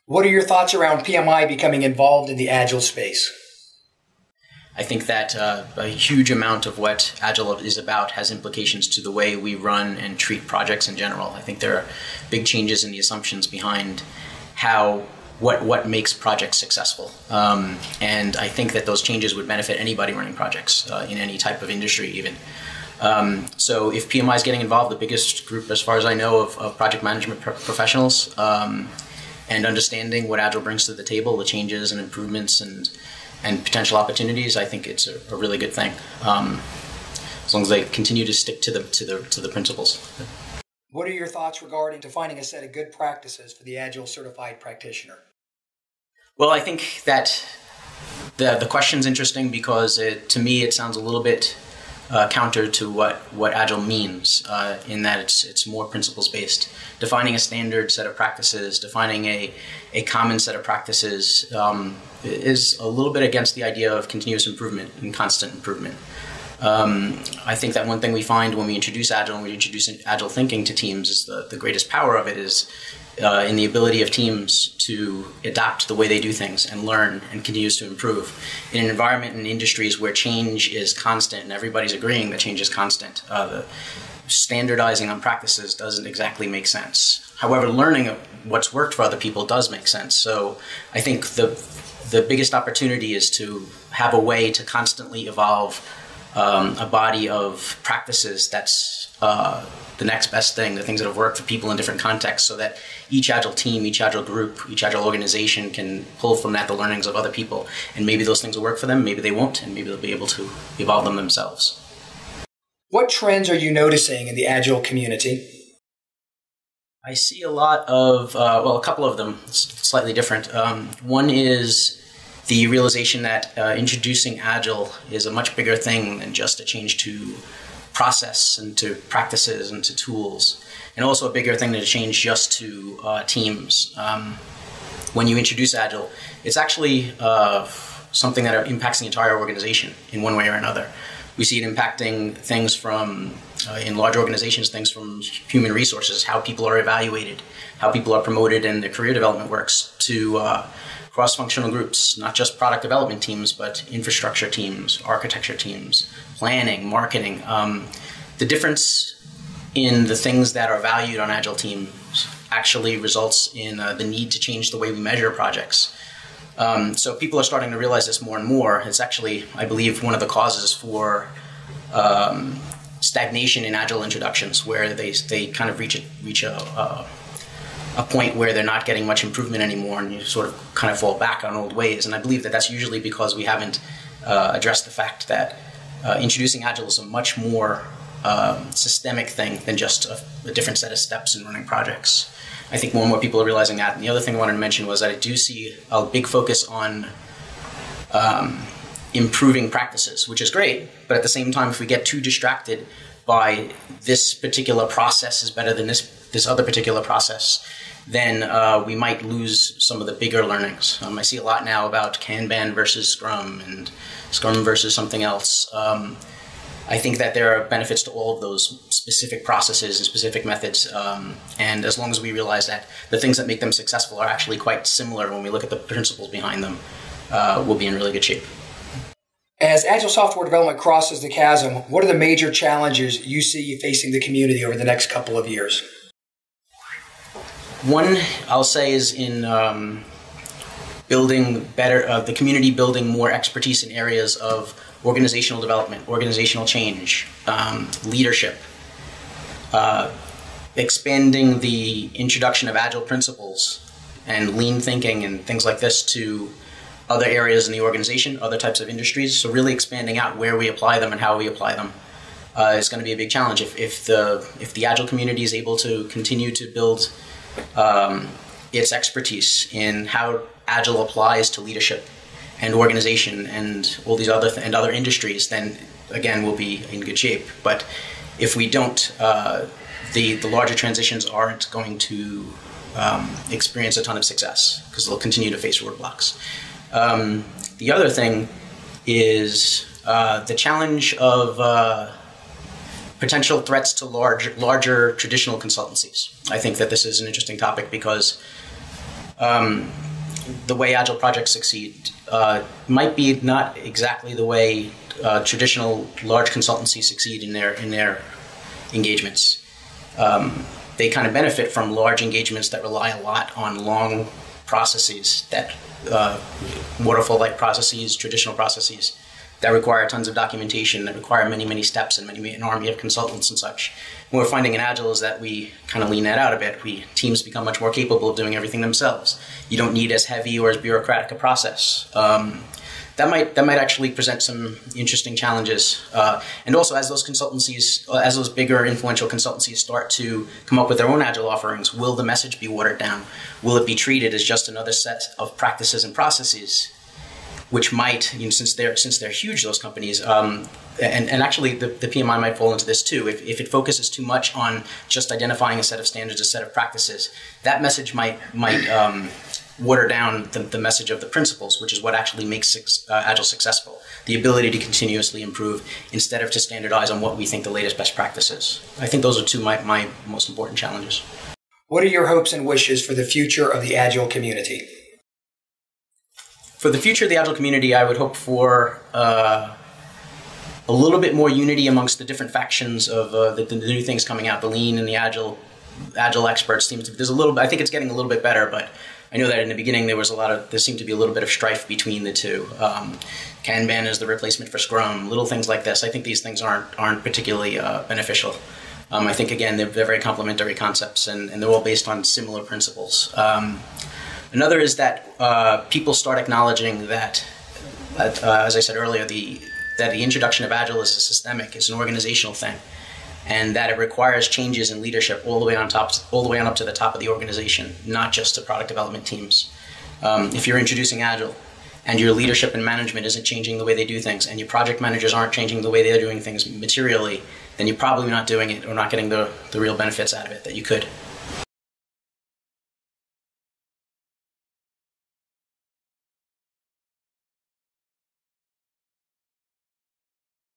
What are your thoughts around PMI becoming involved in the Agile space? I think that a huge amount of what Agile is about has implications to the way we run and treat projects in general. I think there are big changes in the assumptions behind what makes projects successful. And I think that those changes would benefit anybody running projects in any type of industry even. So if PMI is getting involved, the biggest group as far as I know of project management professionals, and understanding what Agile brings to the table, the changes and improvements and potential opportunities, I think it's a really good thing. As long as they continue to stick to the principles. What are your thoughts regarding defining a set of good practices for the Agile certified practitioner? Well, I think that the question's interesting because to me it sounds a little bit counter to what Agile means, in that it's more principles based. Defining a standard set of practices, defining a common set of practices is a little bit against the idea of continuous improvement and constant improvement. I think that one thing we find when we introduce Agile and we introduce Agile thinking to teams is the greatest power of it is in the ability of teams to adapt the way they do things and learn and continues to improve. In an environment and industries where change is constant and everybody's agreeing that change is constant, the standardizing on practices doesn't exactly make sense. However, learning what's worked for other people does make sense. So I think the biggest opportunity is to have a way to constantly evolve a body of practices that's the next best thing, the things that have worked for people in different contexts, so that each Agile team, each Agile group, each Agile organization can pull from that the learnings of other people. And maybe those things will work for them, maybe they won't, and maybe they'll be able to evolve them themselves. What trends are you noticing in the Agile community? I see a lot of, well, a couple of them, slightly different. One is the realization that introducing Agile is a much bigger thing than just a change to process and to practices and to tools, and also a bigger thing than a change just to teams. When you introduce Agile, it's actually something that impacts the entire organization in one way or another. We see it impacting things from, in large organizations, things from human resources, how people are evaluated, how people are promoted and their career development works, to cross-functional groups, not just product development teams, but infrastructure teams, architecture teams, planning, marketing. The difference in the things that are valued on Agile teams actually results in the need to change the way we measure projects. So people are starting to realize this more and more. It's actually, I believe, one of the causes for stagnation in Agile introductions, where they kind of reach a point where they're not getting much improvement anymore, and you sort of kind of fall back on old ways. And I believe that that's usually because we haven't addressed the fact that introducing Agile is a much more systemic thing than just a different set of steps in running projects. I think more and more people are realizing that. And the other thing I wanted to mention was that I do see a big focus on improving practices, which is great, but at the same time, if we get too distracted by this particular process is better than this other particular process, then we might lose some of the bigger learnings. I see a lot now about Kanban versus Scrum and Scrum versus something else. I think that there are benefits to all of those specific processes and specific methods, and as long as we realize that the things that make them successful are actually quite similar when we look at the principles behind them, we'll be in really good shape. As Agile software development crosses the chasm, what are the major challenges you see facing the community over the next couple of years? One, I'll say, is in building better, the community building more expertise in areas of organizational development, organizational change, leadership, expanding the introduction of Agile principles and lean thinking and things like this to other areas in the organization, other types of industries. So really expanding out where we apply them and how we apply them is going to be a big challenge. If the Agile community is able to continue to build its expertise in how Agile applies to leadership and organization and all these other industries, then again we'll be in good shape. But if we don't, the larger transitions aren't going to experience a ton of success because they'll continue to face roadblocks. The other thing is the challenge of potential threats to larger traditional consultancies. I think that this is an interesting topic because the way Agile projects succeed might be not exactly the way traditional large consultancies succeed in their engagements. They kind of benefit from large engagements that rely a lot on long processes, that waterfall-like processes, traditional processes that require tons of documentation, that require many, many steps and an army of consultants and such. What we're finding in Agile is that we kind of lean that out a bit. Teams become much more capable of doing everything themselves. You don't need as heavy or as bureaucratic a process. That might actually present some interesting challenges. And also, as those bigger influential consultancies start to come up with their own Agile offerings, will the message be watered down? Will it be treated as just another set of practices and processes, which might, since they're huge, those companies, and actually the PMI might fall into this too. If it focuses too much on just identifying a set of standards, a set of practices, that message might water down the message of the principles, which is what actually makes Agile successful. The ability to continuously improve instead of to standardize on what we think the latest best practice is. I think those are two of my most important challenges. What are your hopes and wishes for the future of the Agile community? For the future of the Agile community, I would hope for a little bit more unity amongst the different factions of the new things coming out. The Lean and the Agile experts seem to. I think it's getting a little bit better, but I know that in the beginning there seemed to be a little bit of strife between the two. Kanban is the replacement for Scrum. Little things like this. I think these things aren't particularly beneficial. I think again they're very complementary concepts, and they're all based on similar principles. Another is that people start acknowledging that, as I said earlier, that the introduction of Agile is is an organizational thing, and that it requires changes in leadership all the way on up to the top of the organization, not just to product development teams. If you're introducing Agile and your leadership and management isn't changing the way they do things, and your project managers aren't changing the way they're doing things materially, then you're probably not doing it or not getting the real benefits out of it that you could.